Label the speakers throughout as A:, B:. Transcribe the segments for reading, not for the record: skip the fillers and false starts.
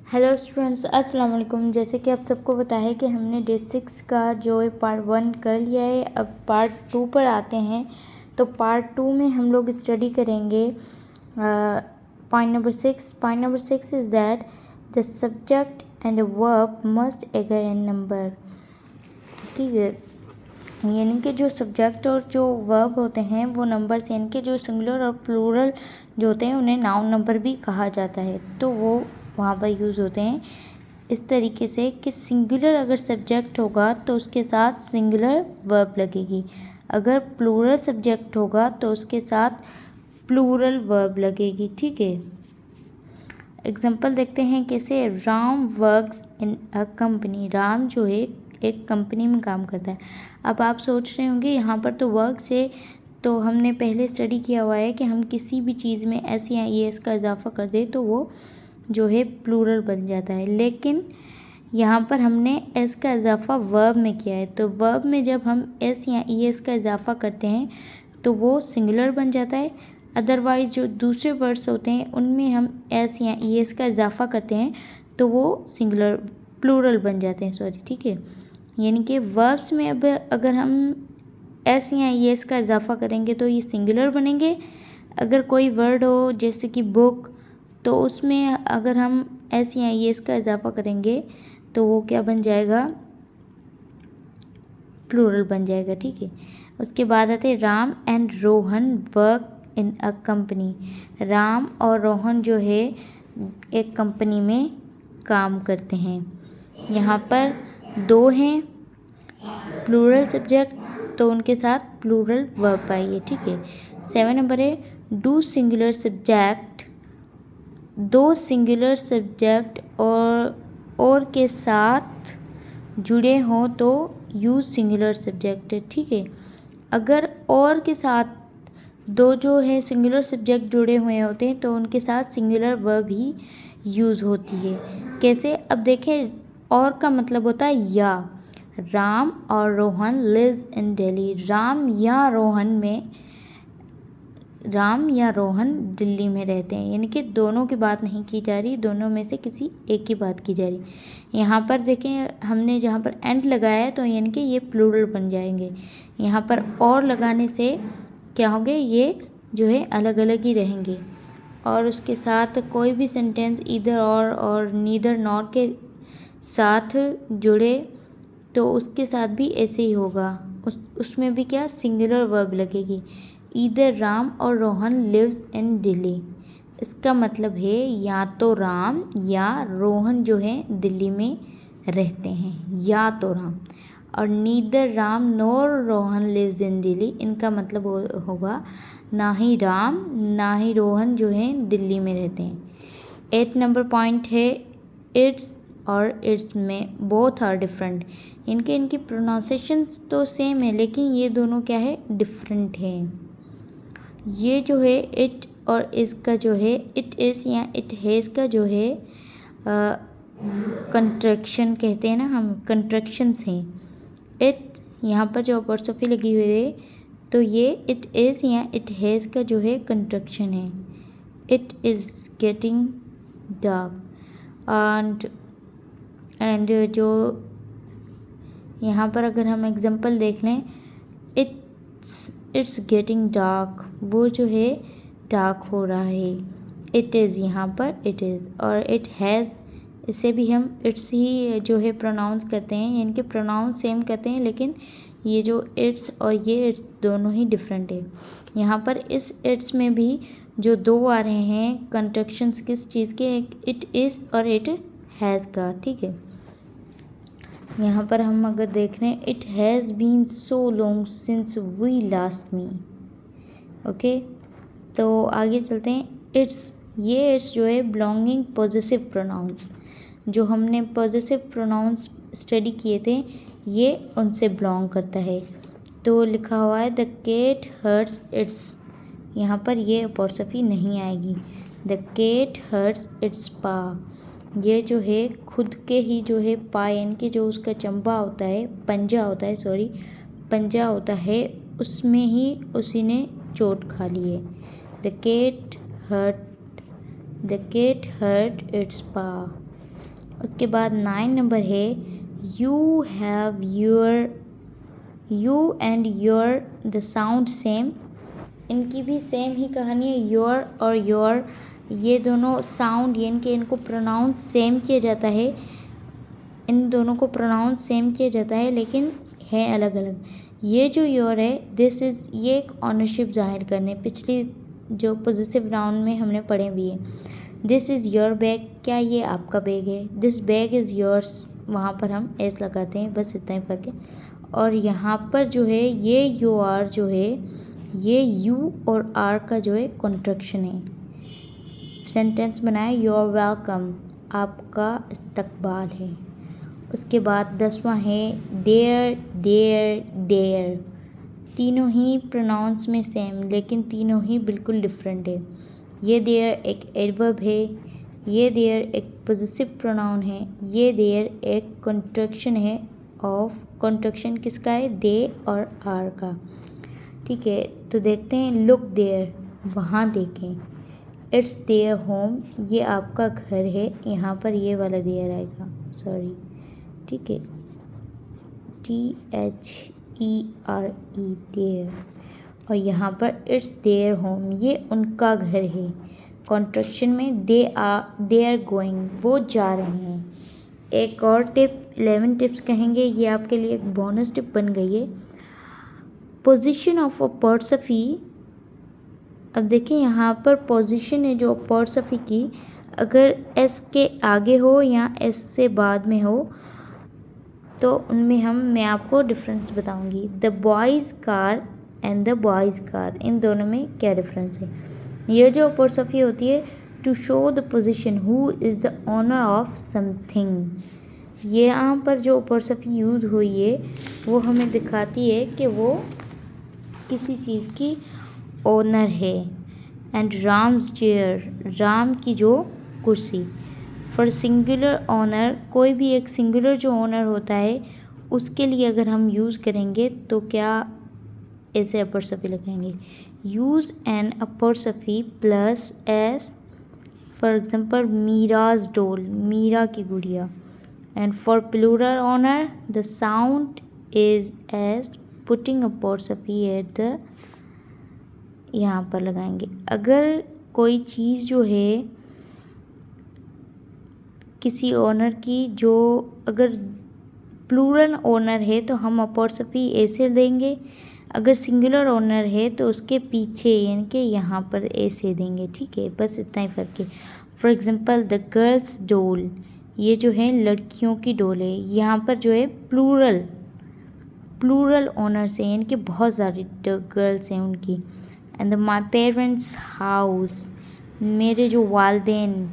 A: Hello students, अस्सलाम वालेकुम। जैसे कि आप सबको पता है कि हमने डे 6 का जो है पार्ट 1 कर लिया है। अब पार्ट 2 पर आते हैं। तो पार्ट 2 में हम लोग स्टडी करेंगे point number 6। Point number 6 is that the subject and verb must agree in number. ठीक है, यानी कि जो सब्जेक्ट और जो वर्ब होते हैं वो नंबर से, यानी कि जो सिंगुलर और प्लूरल जो होते हैं उन्हें नाउन नंबर भी कहा जाता है। तो वो वहाँ पर यूज़ होते हैं इस तरीके से कि सिंगुलर अगर सब्जेक्ट होगा तो उसके साथ सिंगुलर वर्ब लगेगी, अगर प्लूरल सब्जेक्ट होगा तो उसके साथ प्लूरल वर्ब लगेगी। ठीक है, एग्जांपल देखते हैं कैसे। Ram works in a company. Ram जो है एक कंपनी में काम करता है। अब आप सोच रहे होंगे यहाँ पर तो वर्क से, तो हमने पहले स्टडी किया हुआ है कि हम किसी भी चीज़ में एस या ई एस का इजाफा कर दें तो वो जो है प्लूरल बन जाता है, लेकिन यहाँ पर हमने एस का इजाफा वर्ब में किया है। तो वर्ब में जब हम एस या ई एस का इजाफा करते हैं तो वो सिंगुलर बन जाता है। अदरवाइज़ जो दूसरे वर्ड्स होते हैं उनमें हम एस या ई एस का इजाफा करते हैं तो वो सिंगुलर प्लूरल बन जाते हैं, सॉरी। ठीक है, यानी कि वर्ब्स में अब अगर हम एस या ई एस का इजाफा करेंगे तो ये सिंगुलर बनेंगे। अगर कोई वर्ड हो जैसे कि बुक, तो उसमें अगर हम एस या ई एस का इजाफा करेंगे तो वो क्या बन जाएगा, प्लूरल बन जाएगा। ठीक है, उसके बाद आते हैं Ram and Rohan work in a company. Ram और रोहन जो है एक कंपनी में काम करते हैं। यहाँ पर दो हैं प्लूरल सब्जेक्ट तो उनके साथ प्लूरल वर्ब पाइए। ठीक है, 7 नंबर है डू सिंगुलर सब्जेक्ट। दो सिंगुलर सब्जेक्ट और के साथ जुड़े हों तो यूज़ सिंगुलर सब्जेक्ट। ठीक है, अगर और के साथ दो जो है सिंगुलर सब्जेक्ट जुड़े हुए होते हैं तो उनके साथ सिंगुलर वर्ब ही यूज़ होती है। कैसे, अब देखें, और का मतलब होता है या। राम और रोहन लिव्स इन दिल्ली। राम या रोहन दिल्ली में रहते हैं, यानी कि दोनों की बात नहीं की जा रही, दोनों में से किसी एक की बात की जा रही। यहाँ पर देखें, हमने जहाँ पर एंड लगाया है तो यानी कि ये प्लूरल बन जाएंगे। यहाँ पर और लगाने से क्या होंगे, ये जो है अलग अलग ही रहेंगे। और उसके साथ कोई भी सेंटेंस इधर और नीदर नॉर के साथ जुड़े तो उसके साथ भी ऐसे ही होगा, उसमें भी क्या सिंगुलर वर्ब लगेगी। ईदर राम और रोहन लिव्स इन दिल्ली, इसका मतलब है या तो राम या रोहन जो है दिल्ली में रहते हैं, या तो राम। और neither Ram nor Rohan lives in Delhi, इनका मतलब होगा ना ही राम ना ही रोहन जो है दिल्ली में रहते हैं। 8 नंबर पॉइंट है इट्स और इट्स में बोथ आर डिफरेंट। इनकी प्रोनाउंसिएशन तो सेम है लेकिन ये दोनों क्या है, डिफरेंट है। ये जो है इट और इसका जो है इट इज़ या इट हैज़ का जो है कंट्रैक्शन कहते हैं ना हम, कंट्रैक्शंस हैं। इट यहाँ पर जो अपॉस्ट्रोफी लगी हुई है तो ये इट इज़ या इट हैज़ का जो है कंट्रैक्शन है। It is getting dark and जो यहाँ पर अगर हम एग्जांपल देख लें, इट्स गेटिंग डार्क, वो जो है डार्क हो रहा है। इट इज़ यहाँ पर इट इज़, और इट हैज़, इसे भी हम इट्स ही जो है प्रोनाउंस करते हैं, इनके प्रोनाउंस सेम करते हैं लेकिन ये जो इट्स और ये इट्स दोनों ही डिफरेंट है। यहाँ पर इस इट्स में भी जो दो आ रहे हैं कंट्रैक्शंस किस चीज़ के, एक इट इज़ और इट हैज़ का। ठीक है, यहाँ पर हम अगर देख रहे हैं it has been so long since we last met. Okay, तो आगे चलते हैं। इट्स, ये इट्स जो है बिलोंगिंग पॉजेसिव प्रोनाउंस, जो हमने पॉजेसिव प्रोनाउंस स्टडी किए थे ये उनसे बिलोंग करता है। तो लिखा हुआ है द केट हर्ट्स इट्स, यहाँ पर ये अपॉस्ट्रोफी नहीं आएगी। द केट हर्ट्स इट्स पा, ये जो है खुद के ही जो है पाए, यानी कि जो उसका चंबा होता है, पंजा होता है, सॉरी पंजा होता है, उसमें ही उसी ने चोट खा ली है। द केट हर्ट इट्स पा। उसके बाद 9 नंबर है you have your, you and your the sound same. इनकी भी सेम ही कहानी है, योर और योर ये दोनों साउंड यानी कि इनको प्रोनाउंस सेम किया जाता है, इन दोनों को प्रोनाउंस सेम किया जाता है लेकिन है अलग अलग। ये जो योर है दिस इज़, ये एक ऑनरशिप जाहिर करने, पिछली जो पॉजिटिव नाउन में हमने पढ़े भी है। दिस इज़ योर बैग, क्या ये आपका बैग है। दिस बैग इज़ योर्स, वहाँ पर हम एस लगाते हैं, बस इतना ही फर्क है। और यहाँ पर जो है ये यू आर जो है ये यू और आर का जो है कॉन्ट्रैक्शन है। सेंटेंस बनाए योर वेलकम, आपका इस्तकबाल है। उसके बाद 10वां है देयर देयर देयर, तीनों ही प्रोनाउंस में सेम लेकिन तीनों ही बिल्कुल डिफरेंट है। ये देयर एक एडवर्ब है, ये देयर एक पॉजिटिव प्रोनाउन है, ये देयर एक कॉन्ट्रैक्शन है ऑफ, कॉन्ट्रैक्शन किसका है, दे और आर का। ठीक है, तो देखते हैं लुक देयर, वहाँ देखें। इट्स देयर होम, ये आपका घर है, यहाँ पर ये वाला देयर आएगा, सॉरी। ठीक है, THERE देयर, और यहाँ पर इट्स देयर होम, ये उनका घर है। कॉन्ट्रैक्शन में दे आर गोइंग, वो जा रहे हैं। एक और टिप, 11 टिप्स कहेंगे, ये आपके लिए एक बोनस टिप बन गई है। पोजीशन ऑफ अपॉस्ट्रोफी, अब देखिए यहाँ पर पोजीशन है जो अपॉस्ट्रोफी की, अगर एस के आगे हो या एस से बाद में हो तो उनमें मैं आपको डिफरेंस बताऊंगी। The boys car and the boys car, इन दोनों में क्या डिफरेंस है। ये जो अपॉस्ट्रोफी होती है to show the possession, who is the owner of something, ये यहाँ पर जो अपॉस्ट्रोफी यूज़ हुई है वो हमें दिखाती है कि वो किसी चीज़ की ओनर है। एंड राम्स चेयर, राम की जो कुर्सी। फॉर सिंगुलर ओनर, कोई भी एक सिंगुलर जो ओनर होता है उसके लिए अगर हम यूज़ करेंगे तो क्या ऐसे अपॉस्ट्रोफी लगाएंगे, use an apostrophe plus S, for example Meera's doll, Meera की गुड़िया। And for plural owner the sound is S, putting apostrophe at the, यहाँ पर लगाएंगे। अगर कोई चीज़ जो है किसी ओनर की, जो अगर प्लूरल ओनर है तो हम अपॉस्ट्रोफी ऐसे देंगे, अगर सिंगुलर ओनर है तो उसके पीछे यानी कि यहाँ पर ऐसे देंगे। ठीक है, बस इतना ही फ़र्क है। फॉर एग्जांपल द गर्ल्स डोल, ये जो है लड़कियों की डोल है, यहाँ पर जो है प्लूरल ओनर्स हैं यानी कि बहुत सारी गर्ल्स हैं उनकी। एंड माई पेरेंट्स हाउस, मेरे जो वालदेन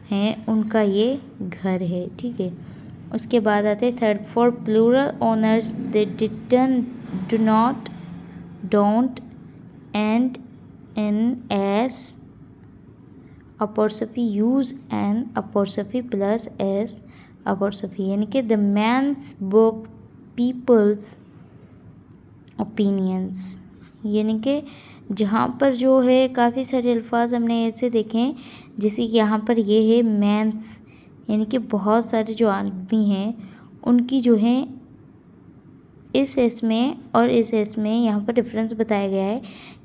A: हैं उनका ये घर है। ठीक है, उसके बाद आते हैं third, for plural owners they didn't, do not, don't, and, in, S apostrophe, use an apostrophe plus S apostrophe, यानी कि the man's book, people's opinions, यानी कि जहाँ पर जो है काफ़ी सारे अल्फाज हमने ऐसे देखे हैं, जैसे कि यहाँ पर ये है मैंस, यानी कि बहुत सारे जो आदमी हैं उनकी जो है इस एस में और इस एस में यहाँ पर डिफरेंस बताया गया है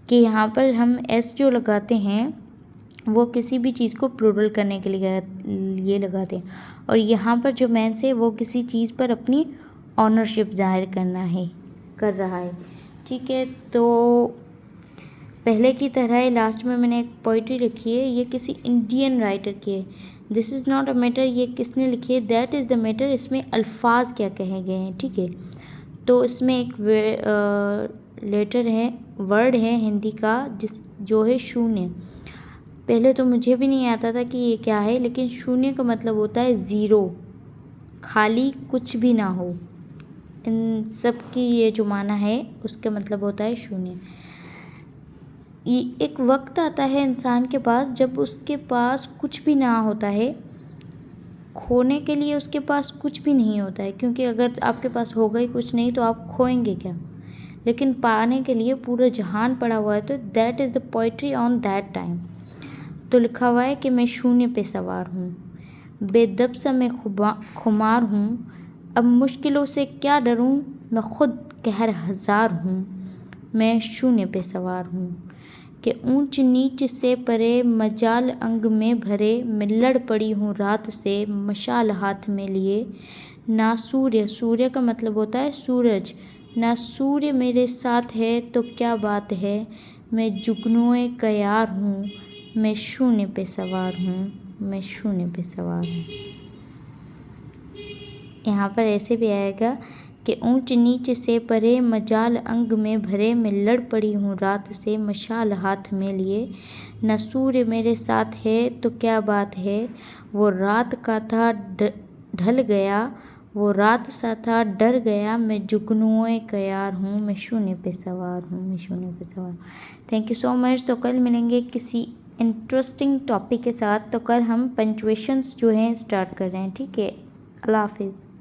A: कि यहाँ पर हम एस जो लगाते हैं वो किसी भी चीज़ को प्लूरल करने के लिए लगाते हैं, और यहाँ पर जो मैंस है वो किसी चीज़ पर अपनी ऑनरशिप जाहिर कर रहा है। ठीक है, तो पहले की तरह लास्ट में मैंने एक पोइट्री लिखी है, ये किसी इंडियन राइटर की है। This is not a matter, ये किसने लिखी है, दैट इज़ द मैटर, इसमें अल्फाज क्या कहे गए हैं। ठीक है, तो इसमें एक लेटर है, वर्ड है हिंदी का जो है शून्य। पहले तो मुझे भी नहीं आता था कि ये क्या है, लेकिन शून्य का मतलब होता है ज़ीरो, खाली कुछ भी ना हो। इन सब की ये जो माना है उसका मतलब होता है शून्य। एक वक्त आता है इंसान के पास जब उसके पास कुछ भी ना होता है, खोने के लिए उसके पास कुछ भी नहीं होता है, क्योंकि अगर आपके पास होगा ही कुछ नहीं तो आप खोएंगे क्या। लेकिन पाने के लिए पूरा जहान पड़ा हुआ है, तो that is the poetry on that time. तो लिखा हुआ है कि मैं शून्य पे सवार हूँ, बेदब सा मैं खुमार हूँ, अब मुश्किलों से क्या डरूँ, मैं खुद कहर हज़ार हूँ। मैं शून्य पे सवार हूँ कि ऊंच नीच से परे, मजाल अंग में भरे, मैं लड़ पड़ी हूँ रात से मशाल हाथ में लिए। ना सूर्य, सूर्य का मतलब होता है सूरज, ना सूर्य मेरे साथ है तो क्या बात है, मैं जुगनुए कयार हूँ, मैं शून्य पे सवार हूँ, मैं शून्य पे सवार हूँ। यहाँ पर ऐसे भी आएगा कि ऊंच नीच से परे, मजाल अंग में भरे, मैं लड़ पड़ी हूँ रात से मशाल हाथ में लिए। न सूर्य मेरे साथ है तो क्या बात है, वो रात का था ढल गया, वो रात सा था डर गया, मैं जुगनुए कयार हूँ, मैं शून्य पे सवार हूँ, मैं शून्य पे सवार हूँ। Thank you so much. तो कल मिलेंगे किसी इंटरेस्टिंग टॉपिक के साथ। तो कल हम पंक्चुएशंस जो हैं स्टार्ट कर रहे हैं, ठीक है। अल्लाह हाफिज़।